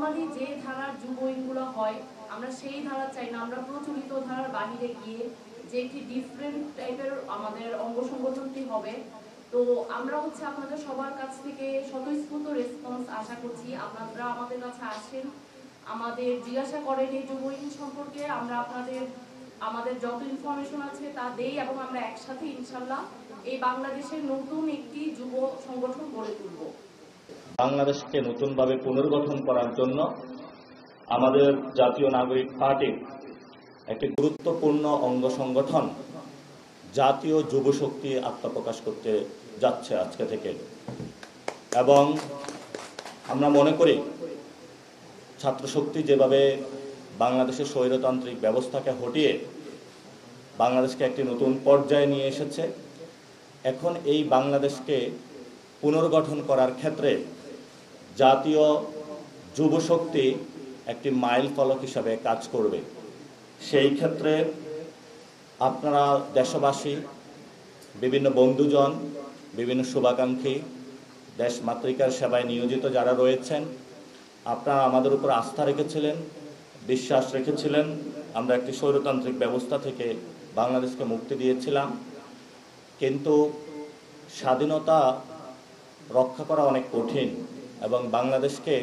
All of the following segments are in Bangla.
নরমালি যে ধারার যুব উইংগুলো হয় আমরা সেই ধারা চাই না, আমরা প্রচলিত ধারার বাহিরে গিয়ে যে একটি ডিফারেন্ট টাইপের আমাদের অঙ্গ সংগঠনটি হবে। তো আমরা আপনাদের সবার কাছ থেকে স্বতঃস্ফূর্ত রেসপন্স আশা করছি। আপনারা আমাদের কাছে আসেন, আমাদের জিজ্ঞাসা করেন এই যুব উইং সম্পর্কে, আমরা আমাদের যত ইনফরমেশন আছে তা দেই এবং আমরা একসাথে ইনশাল্লাহ এই বাংলাদেশের নতুন একটি যুব সংগঠন গড়ে তুলব। বাংলাদেশকে নতুনভাবে পুনর্গঠন করার জন্য আমাদের জাতীয় নাগরিক পার্টির একটি গুরুত্বপূর্ণ অঙ্গ সংগঠন জাতীয় যুব শক্তি আত্মপ্রকাশ করতে যাচ্ছে আজকে থেকে। এবং আমরা মনে করি ছাত্রশক্তি যেভাবে বাংলাদেশের স্বৈরতান্ত্রিক ব্যবস্থাকে হটিয়ে বাংলাদেশকে একটি নতুন পর্যায়ে নিয়ে এসেছে, এখন এই বাংলাদেশকে পুনর্গঠন করার ক্ষেত্রে জাতীয় যুব শক্তি একটি মাইল ফলক হিসাবে কাজ করবে। সেই ক্ষেত্রে আপনারা দেশবাসী, বিভিন্ন বন্ধুজন, বিভিন্ন শুভাকাঙ্ক্ষী, দেশ মাতৃকার সেবায় নিয়োজিত যারা রয়েছেন, আপনারা আমাদের উপর আস্থা রেখেছিলেন, বিশ্বাস রেখেছিলেন। আমরা একটি স্বৈরতান্ত্রিক ব্যবস্থা থেকে বাংলাদেশকে মুক্তি দিয়েছিলাম, কিন্তু স্বাধীনতা রক্ষা করা অনেক কঠিন এবং বাংলাদেশকে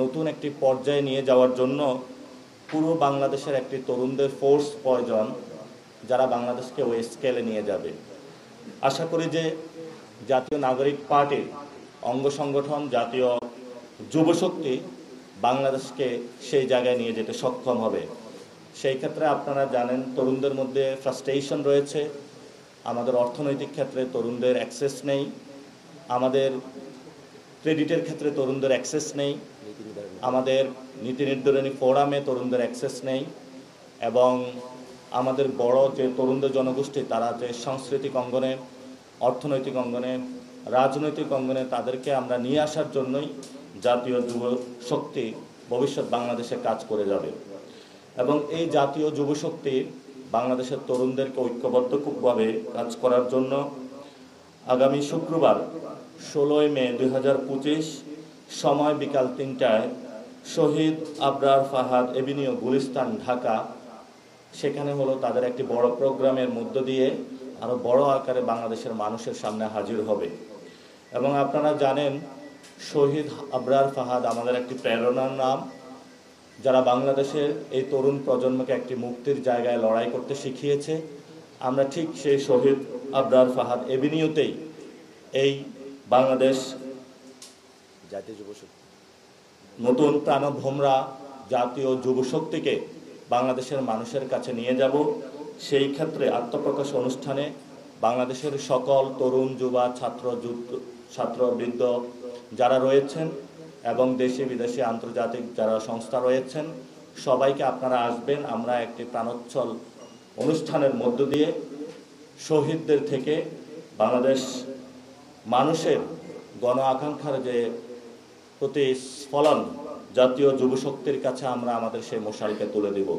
নতুন একটি পর্যায়ে নিয়ে যাওয়ার জন্য পুরো বাংলাদেশের একটি তরুণদের ফোর্স প্রয়োজন, যারা বাংলাদেশকে ওই স্কেলে নিয়ে যাবে। আশা করি যে জাতীয় নাগরিক পার্টির অঙ্গ সংগঠন জাতীয় যুব শক্তি বাংলাদেশকে সেই জায়গায় নিয়ে যেতে সক্ষম হবে। সেই ক্ষেত্রে আপনারা জানেন তরুণদের মধ্যে ফ্রাস্ট্রেশন রয়েছে, আমাদের অর্থনৈতিক ক্ষেত্রে তরুণদের অ্যাক্সেস নেই, আমাদের ক্রেডিটের ক্ষেত্রে তরুণদের অ্যাক্সেস নেই, আমাদের নীতি নির্ধারণী ফোরামে তরুণদের অ্যাক্সেস নেই, এবং আমাদের বড় যে তরুণদের জনগোষ্ঠী তারা যে সাংস্কৃতিক অঙ্গনে, অর্থনৈতিক অঙ্গনে, রাজনৈতিক অঙ্গনে তাদেরকে আমরা নিয়ে আসার জন্যই জাতীয় যুব শক্তি ভবিষ্যৎ বাংলাদেশে কাজ করে যাবে। এবং এই জাতীয় যুব শক্তি বাংলাদেশের তরুণদেরকে ঐক্যবদ্ধভাবে কাজ করার জন্য আগামী শুক্রবার 16 মে 2025 সময় বিকাল 3টায় শহীদ আবরার ফাহাদ এভিনিউ, গুলিস্তান, ঢাকা, সেখানে তাদের একটি বড় প্রোগ্রামের মধ্য দিয়ে আরো বড় আকারে বাংলাদেশের মানুষের সামনে হাজির হবে। এবং আপনারা জানেন শহীদ আবরার ফাহাদ আমাদের একটি প্রেরণার নাম, যারা বাংলাদেশের এই তরুণ প্রজন্মকে একটি মুক্তির জায়গায় লড়াই করতে শিখিয়েছে। আমরা ঠিক সেই শহীদ আবরার ফাহাদ এভিনিউতেই এই বাংলাদেশ জাতীয় যুব শক্তি নতুন প্রাণভোমরা জাতীয় যুব শক্তিকে বাংলাদেশের মানুষের কাছে নিয়ে যাব। সেই ক্ষেত্রে আত্মপ্রকাশ অনুষ্ঠানে বাংলাদেশের সকল তরুণ, যুবা, ছাত্রবৃন্দ যারা রয়েছেন এবং দেশি বিদেশি আন্তর্জাতিক যারা সংস্থা রয়েছেন সবাইকে আপনারা আসবেন। আমরা একটি প্রাণোচ্ছল অনুষ্ঠানের মধ্য দিয়ে শহীদদের থেকে বাংলাদেশ মানুষের গণ আকাঙ্ক্ষার যে প্রতিস্ফলন জাতীয় যুব শক্তির কাছে আমরা আমাদের সেই মশালকে তুলে দেব।